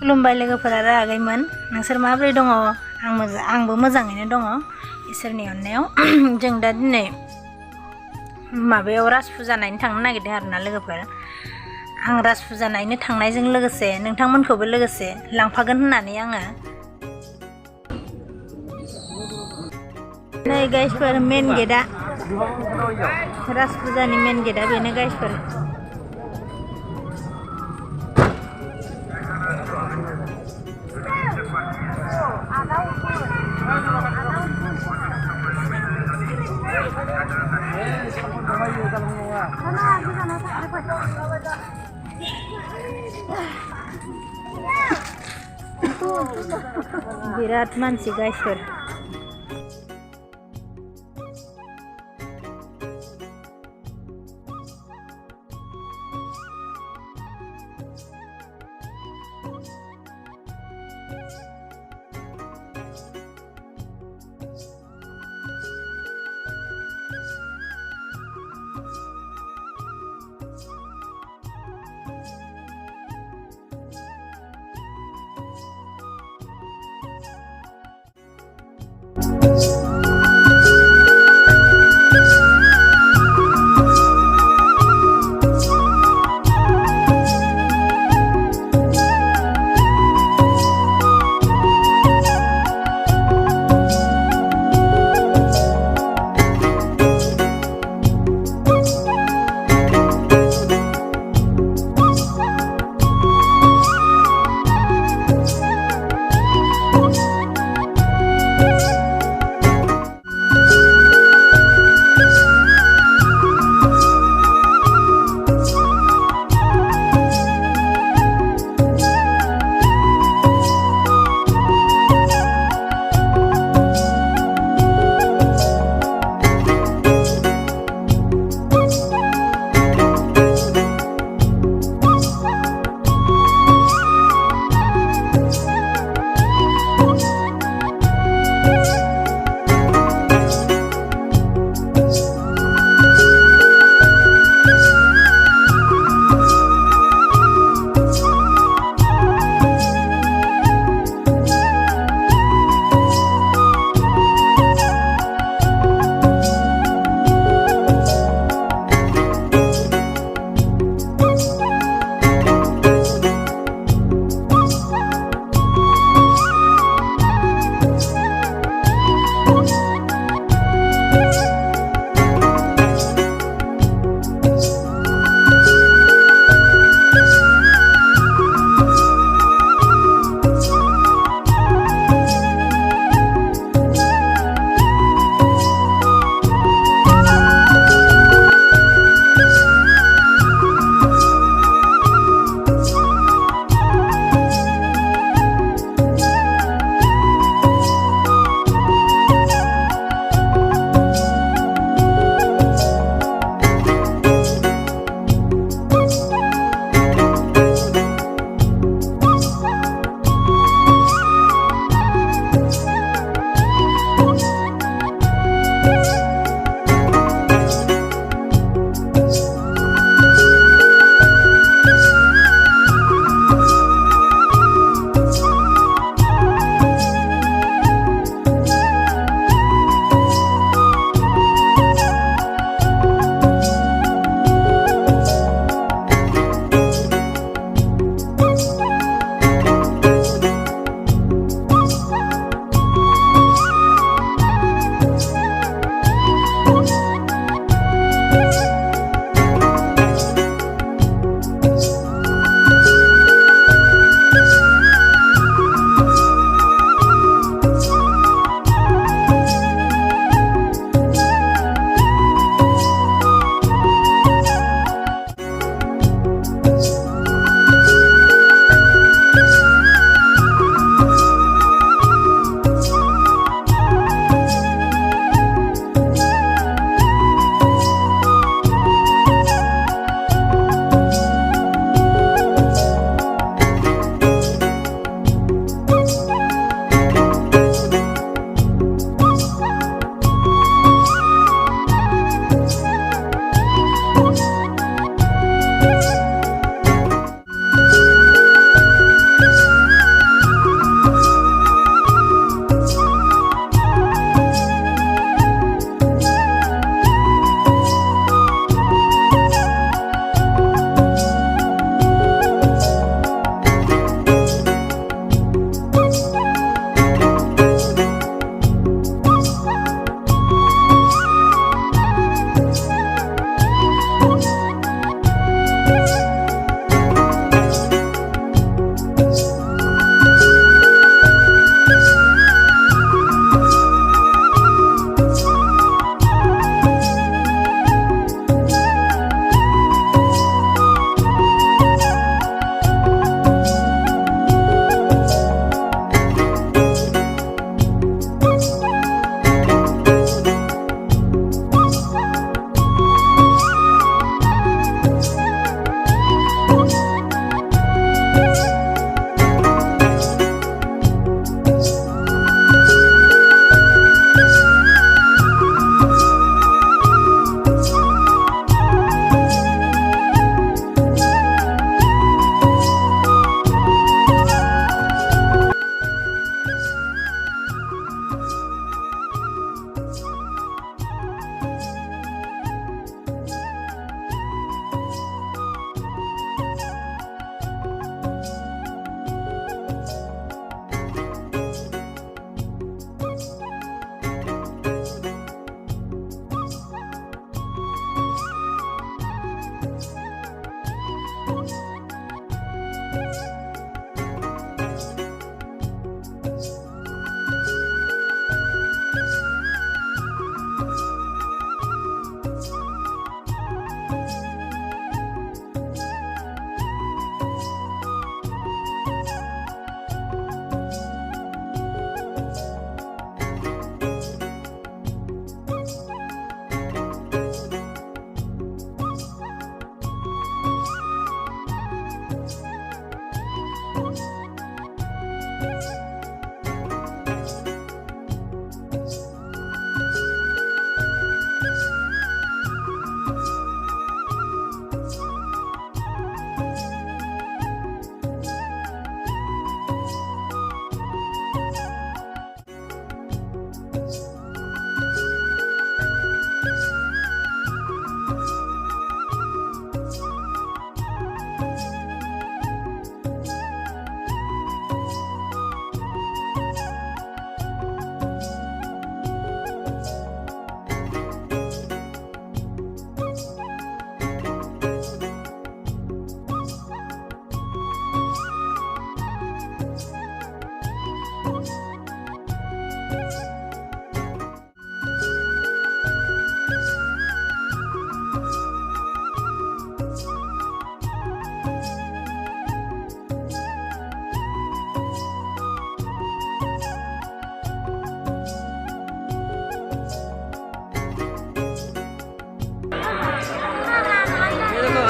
खुलुमबाय लोगोफोरा रागायमोन नोंसोर माब्रै दङ आंबो मोजाङैनो दङ इसोरनि अननायाव जों दा दिनै माबायाव राज फुजा नायनो थांनो नागिरदों आरोना लोगोफोर आं राज फुजा नायनो थांनायजों लोगोसे नोंथांमोनखौबो लोगोसे लांफागोन होननानै आङो नै गाइसफोर मेन गेटआ राज फुजानि मेन गेटआ बेनो गाइसफोर बिराद मानसि गाइसफोर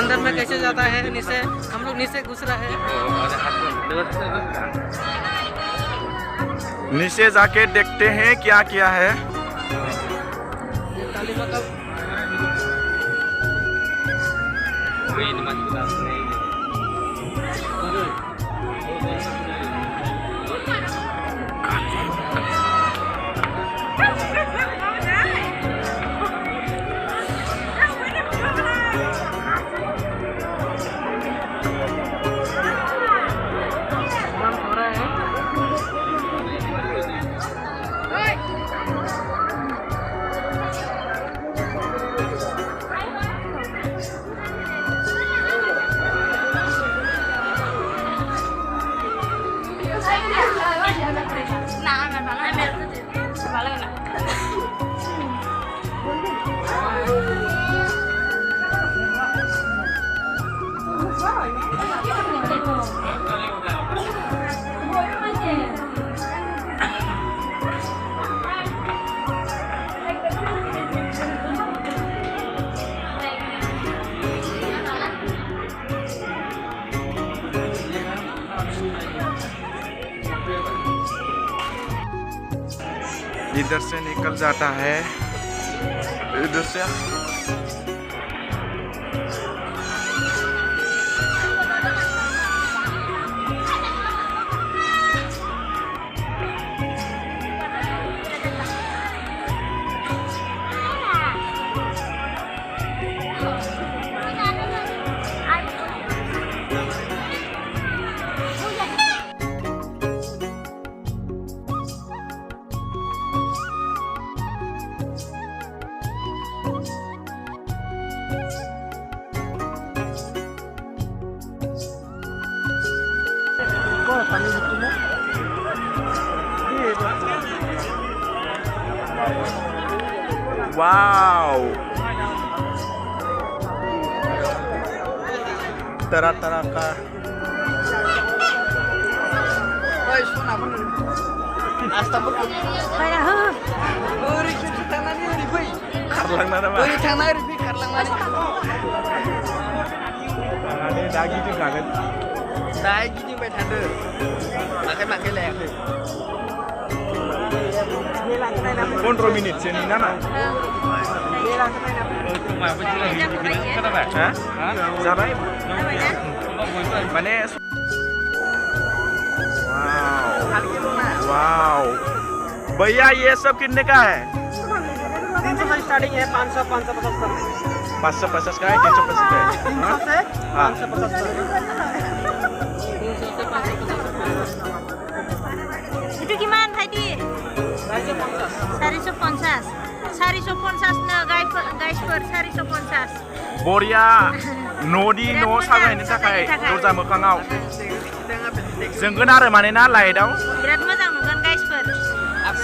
अंदर में कैसे जाता है नीचे हम लोग नीचे घुस रहा है नीचे जाके देखते हैं क्या क्या है इधर से निकल जाता है इधर से वाव तरह तरह का Pondro minit sini nana. Sampai. Mana? Wow भैया ये सब कितने का है 300 से स्टार्टिंग है 500 550 का है 350 का है 300 से 550 itu gimana tadi 450 na guys per 450 Boria nodi no साजायनो थाखाय दरजा मोखाङाव जोंगोन आरो मानोना लाइटआव बिराद मोजां नुगोन गाइसफोर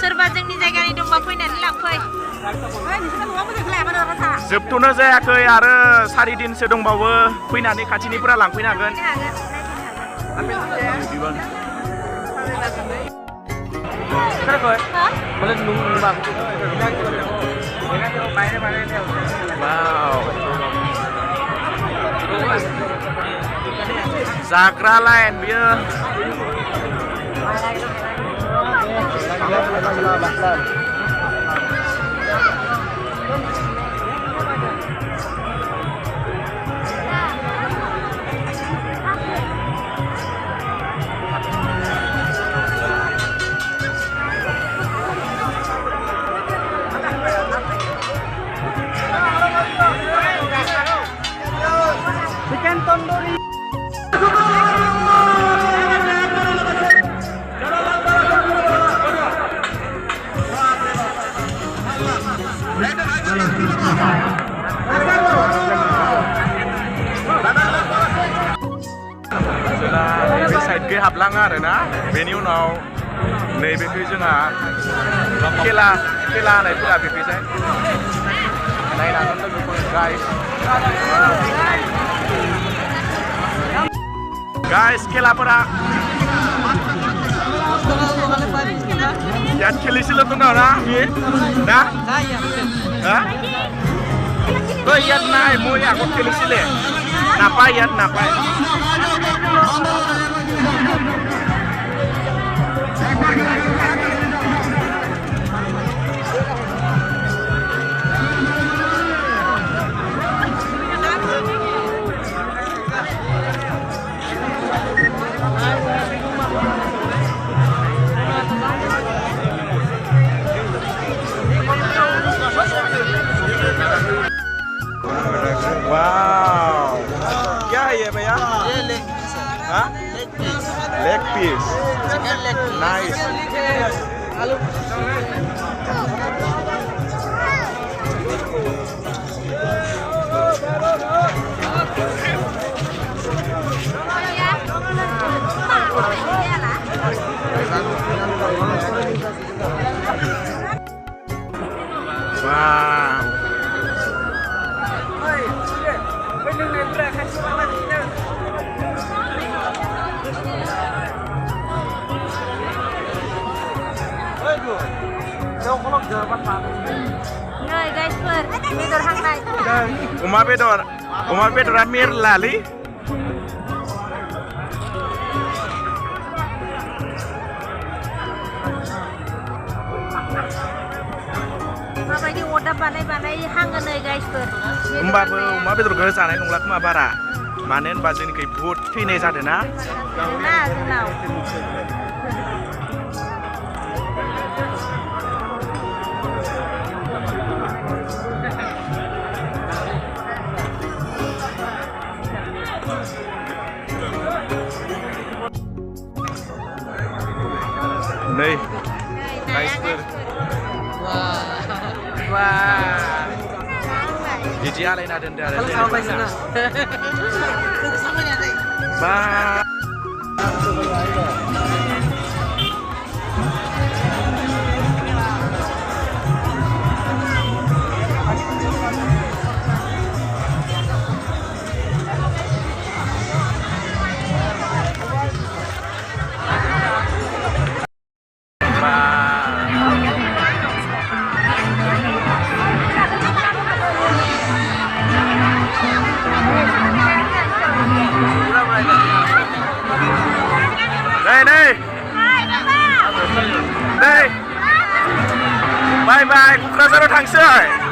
सोरबा जोंनि जायगानि दंबा फैनानै लांफै जोबथ'नो जायाखै आरो 4 दिनसो दंबावो फैनानै खाथिनिफोरा लांफैनो हागोन जाग्रा लाइन बियो थाङो आरोना बेनि उनाव नैबेखै जोंहा खेला होनायफोरा बेखैजाय नायनांगोन लोगोफोर गाइस खेलाफोरा याद खेलिसिल दं ना बे ना याद नाय মই আগত খেলিছিলে নাপায় ইয়াত নাপায় Wow, क्या है ये भैया? ये लेग पीस है। हाँ? Leg piece. Leg piece. Chicken leg piece. Nice. आलू। Wow. Rồi guys, bedor hangai. Uma bedor amir lali. Mabaidi order banai hangan nih guys Hoमबाबो uma bedorखौ जानाय नंला खोमा बारा मानो होनबा जोंनिखै बुहुद थैनाय जादों ना जोंनाव नै गाइसफोर Wah. बिदि आलायना दोनदो आरो Kalau sampai sana. बा Đây Bye bye, Kukrazaro thằng xưa